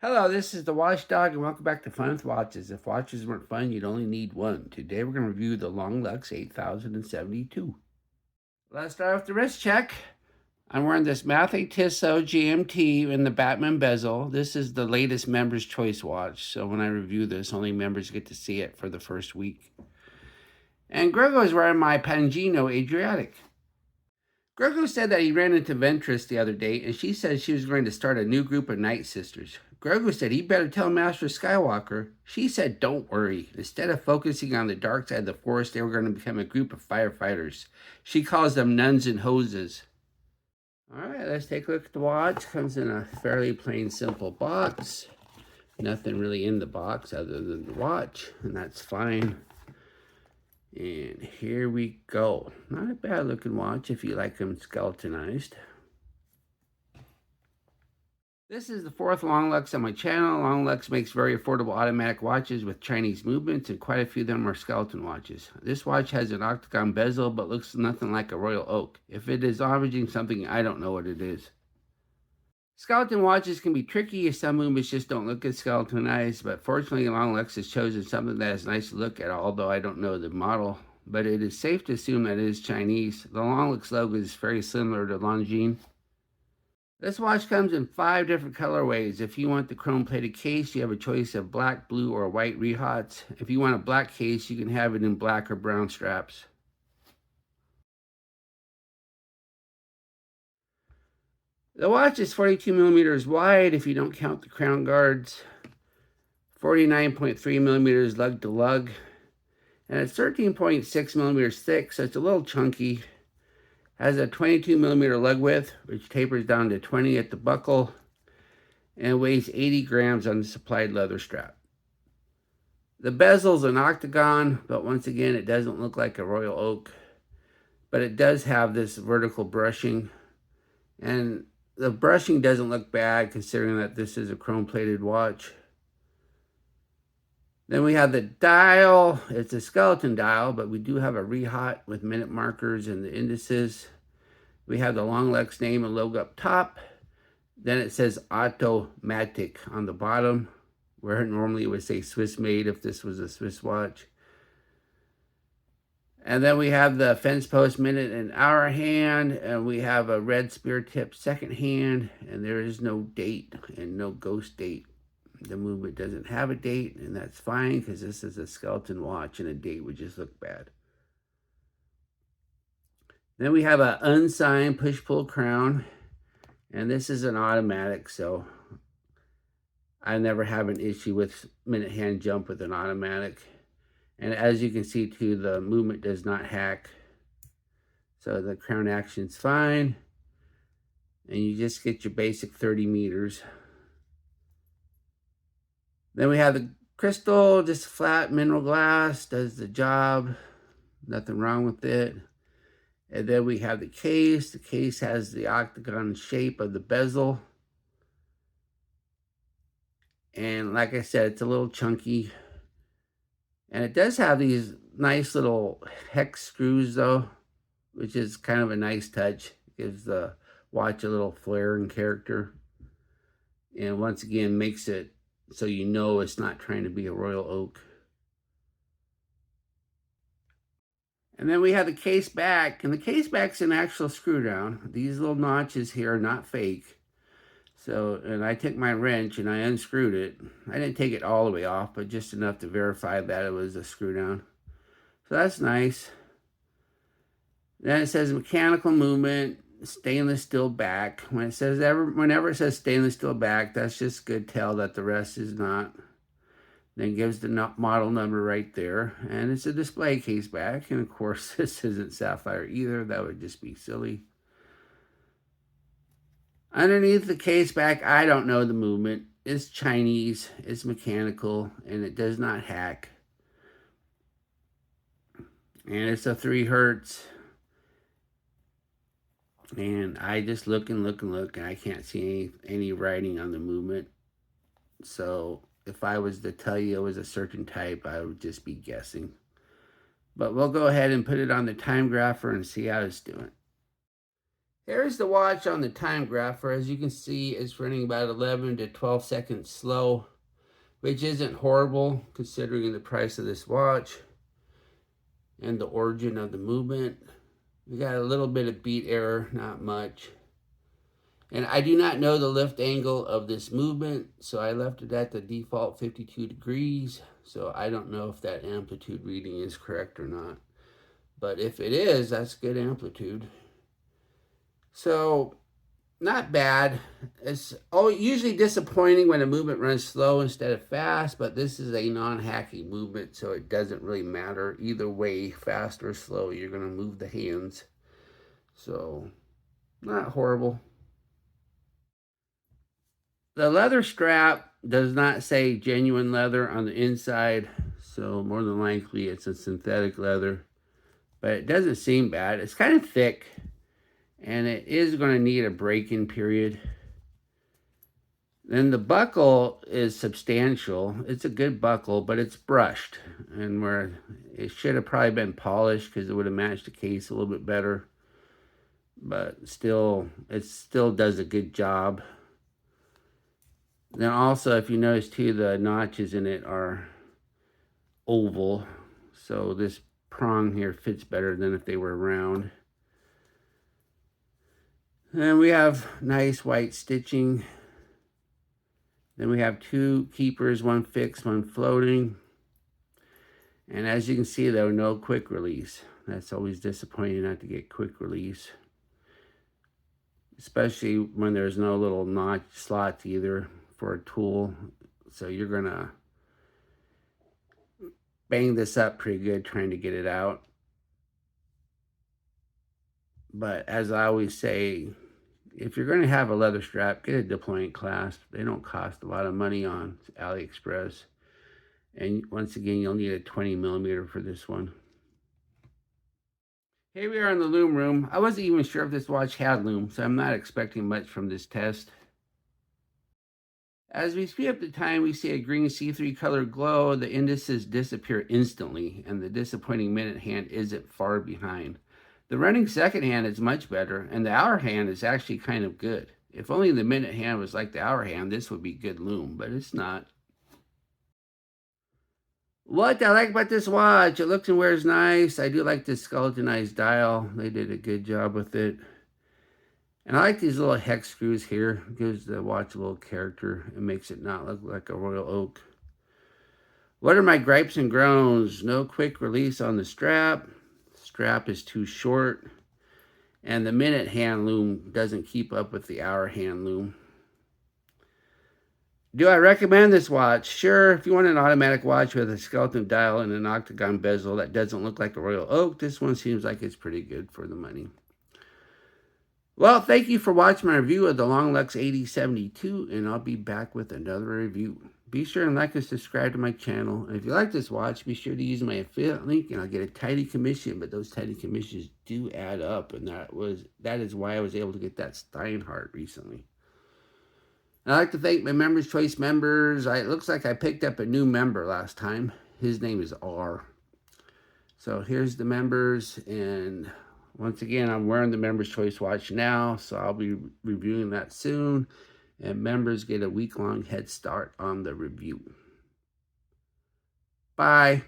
Hello, this is the Watchdog, and welcome back to Fun with Watches. If watches weren't fun, you'd only need one. Today we're going to review the Longlux 8072. Let's start with the wrist check. I'm wearing this Mathe Tissot GMT in the Batman bezel. This is the latest Members' Choice watch, so when I review this, only members get to see it for the first week. And Grego is wearing my Pangino Adriatic. Grego said that he ran into Ventress the other day, and she said she was going to start a new group of Night Sisters. Grego said he better tell Master Skywalker. She said don't worry. Instead of focusing on the dark side of the Force, they were going to become a group of firefighters. She calls them nuns and hoses. Alright, let's take a look at the watch. Comes in a fairly plain, simple box. Nothing really in the box other than the watch, and that's fine. And here we go. Not a bad looking watch if you like them skeletonized. This is the fourth Longlux on my channel. Longlux makes very affordable automatic watches with Chinese movements, and quite a few of them are skeleton watches. This watch has an octagon bezel but looks nothing like a royal oak. If it is homaging something, I don't know what it is. Skeleton watches can be tricky if some movements just don't look as skeletonized, but fortunately Longlux has chosen something that is nice to look at, although I don't know the model. But it is safe to assume that it is Chinese. The Longlux logo is very similar to Longines. This watch comes in 5 different colorways. If you want the chrome-plated case, you have a choice of black, blue, or white rehots. If you want a black case, you can have it in black or brown straps. The watch is 42 millimeters wide if you don't count the crown guards, 49.3 millimeters lug to lug, and it's 13.6 millimeters thick, so it's a little chunky. Has a 22 millimeter lug width, which tapers down to 20 at the buckle, and weighs 80 grams on the supplied leather strap. The bezel's an octagon, but once again, it doesn't look like a royal oak, but it does have this vertical brushing, and the brushing doesn't look bad considering that this is a chrome-plated watch. Then we have the dial. It's a skeleton dial, but we do have a rehot with minute markers and the indices. We have the Longlux name and logo up top. Then it says automatic on the bottom, where normally it would say Swiss made if this was a Swiss watch. And then we have the fence post minute and hour hand, and we have a red spear tip second hand, and there is no date and no ghost date. The movement doesn't have a date, and that's fine because this is a skeleton watch and a date would just look bad. Then we have an unsigned push-pull crown, and this is an automatic, so I never have an issue with minute hand jump with an automatic. And as you can see too, the movement does not hack. So the crown action's fine. And you just get your basic 30 meters. Then we have the crystal, just flat mineral glass, does the job. Nothing wrong with it. And then we have the case. The case has the octagon shape of the bezel. And like I said, it's a little chunky. And it does have these nice little hex screws though, which is kind of a nice touch. Gives the watch a little flair and character. And once again, makes it so you know it's not trying to be a royal oak. And then we have the case back, and the case back's an actual screw down. These little notches here are not fake. So, and I took my wrench and I unscrewed it. I didn't take it all the way off, but just enough to verify that it was a screw down. So that's nice. Then it says mechanical movement, stainless steel back. When it says whenever it says stainless steel back, that's just a good tell that the rest is not. Then it gives the model number right there. And it's a display case back. And of course, this isn't sapphire either. That would just be silly. Underneath the case back, I don't know the movement. It's Chinese, it's mechanical, and it does not hack. And it's a 3 hertz. And I just look and look and look, and I can't see any writing on the movement. So if I was to tell you it was a certain type, I would just be guessing. But we'll go ahead and put it on the time grapher and see how it's doing. Here's the watch on the time grapher. As you can see, it's running about 11 to 12 seconds slow, which isn't horrible considering the price of this watch and the origin of the movement. We got a little bit of beat error, not much. And I do not know the lift angle of this movement, so I left it at the default 52 degrees. So I don't know if that amplitude reading is correct or not. But if it is, that's good amplitude. So not bad. It's usually disappointing when a movement runs slow instead of fast, but this is a non-hacking movement, so it doesn't really matter. Either way, fast or slow, you're going to move the hands. So not horrible. The leather strap does not say genuine leather on the inside, so more than likely it's a synthetic leather. But it doesn't seem bad. It's kind of thick, and it is going to need a break-in period. Then the buckle is substantial. It's a good buckle, but it's brushed, and where it should have probably been polished because it would have matched the case a little bit better. But still, it still does a good job. Then also, if you notice too, the notches in it are oval. So this prong here fits better than if they were round. And we have nice white stitching. Then we have two keepers, one fixed, one floating. And as you can see, though, no quick release. That's always disappointing not to get quick release. Especially when there's no little notch slots either for a tool. So you're gonna bang this up pretty good trying to get it out. But as I always say, if you're gonna have a leather strap, get a deployant clasp. They don't cost a lot of money on AliExpress. And once again, you'll need a 20mm for this one. Here we are in the loom room. I wasn't even sure if this watch had loom, so I'm not expecting much from this test. As we speed up the time, we see a green C3 color glow. The indices disappear instantly, and the disappointing minute hand isn't far behind. The running second hand is much better, and the hour hand is actually kind of good. If only the minute hand was like the hour hand, this would be good loom, but it's not. What I like about this watch, it looks and wears nice. I do like this skeletonized dial. They did a good job with it. And I like these little hex screws here. It gives the watch a little character. It makes it not look like a royal oak. What are my gripes and groans? No quick release on the strap. Strap is too short. And the minute hand loom doesn't keep up with the hour hand loom. Do I recommend this watch? Sure, if you want an automatic watch with a skeleton dial and an octagon bezel that doesn't look like a royal oak, this one seems like it's pretty good for the money. Well, thank you for watching my review of the Longlux 8072, and I'll be back with another review. Be sure and like and subscribe to my channel. And if you like this watch, be sure to use my affiliate link, and I'll get a tidy commission. But those tidy commissions do add up, and that is why I was able to get that Steinhardt recently. And I'd like to thank my Members Choice members. It looks like I picked up a new member last time. His name is R. So here's the members, and once again, I'm wearing the Members Choice watch now, so I'll be reviewing that soon. And members get a week-long head start on the review. Bye.